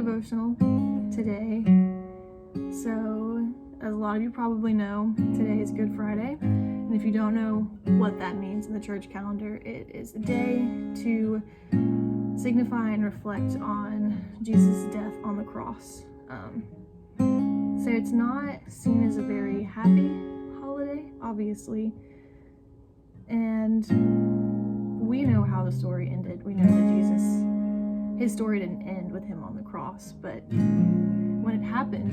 devotional today. So, as a lot of you probably know, today is Good Friday. And if you don't know what that means in the church calendar, it is a day to signify and reflect on Jesus' death on the cross. So it's not seen as a very happy holiday, obviously. And we know how the story ended. We know that his story didn't end with him on the cross, but when it happened,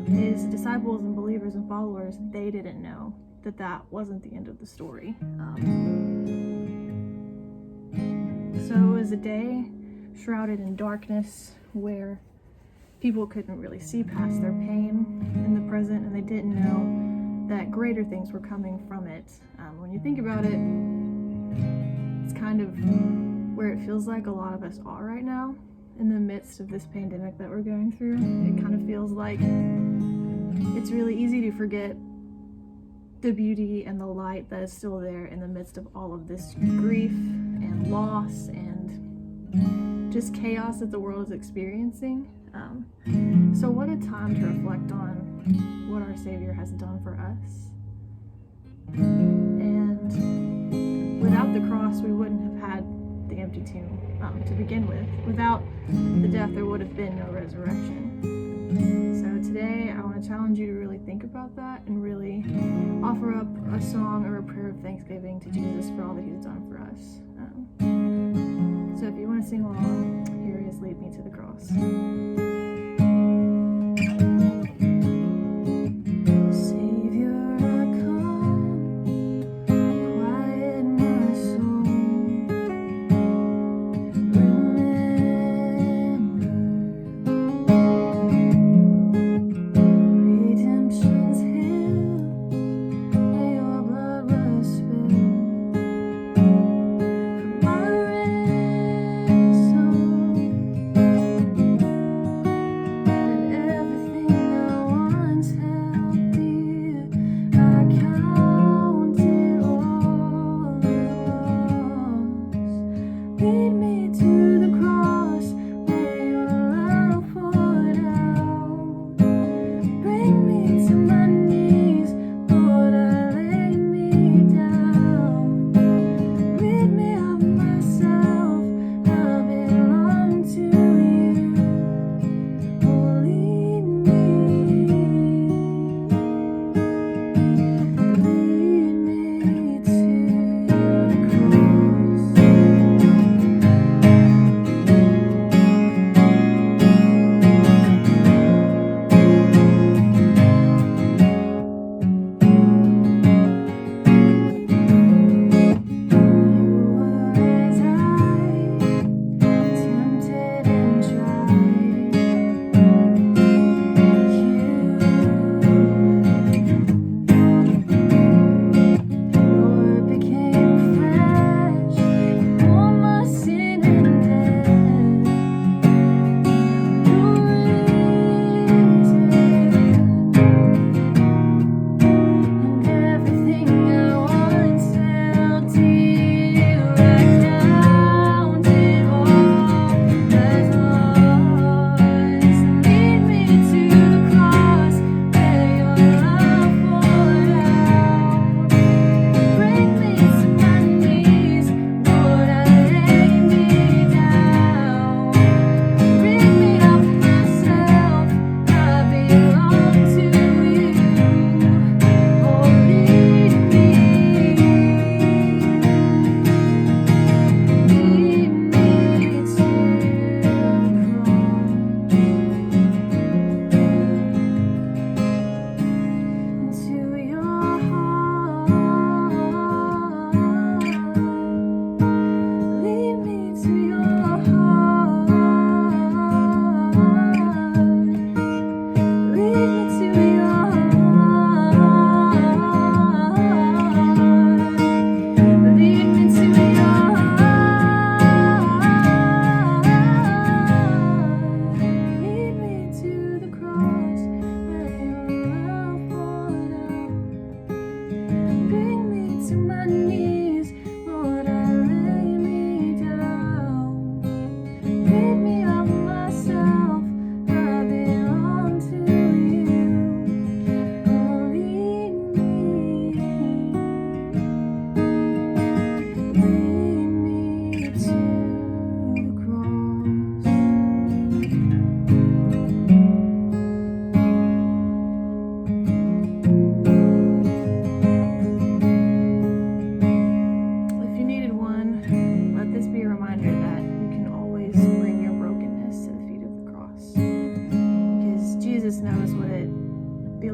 his disciples and believers and followers, they didn't know that that wasn't the end of the story. So it was a day shrouded in darkness where people couldn't really see past their pain in the present, and they didn't know that greater things were coming from it. When you think about it, it's kind of where it feels like a lot of us are right now in the midst of this pandemic that we're going through. It kind of feels like it's really easy to forget the beauty and the light that is still there in the midst of all of this grief and loss and just chaos that the world is experiencing. So what a time to reflect on what our Savior has done for us. And without the cross, we wouldn't have had the empty tomb to begin with. Without the death, there would have been no resurrection. So today, I want to challenge you to really think about that and really offer up a song or a prayer of thanksgiving to Jesus for all that he's done for us. So if you want to sing along, here is Lead Me to the Cross.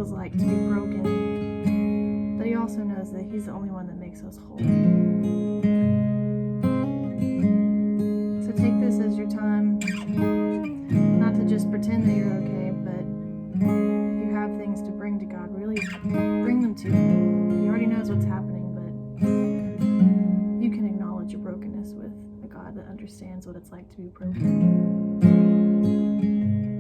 feels like to be broken, but he also knows that he's the only one that makes us whole. So take this as your time, not to just pretend that you're okay, but if you have things to bring to God, really bring them to him. He already knows what's happening, but you can acknowledge your brokenness with a God that understands what it's like to be broken.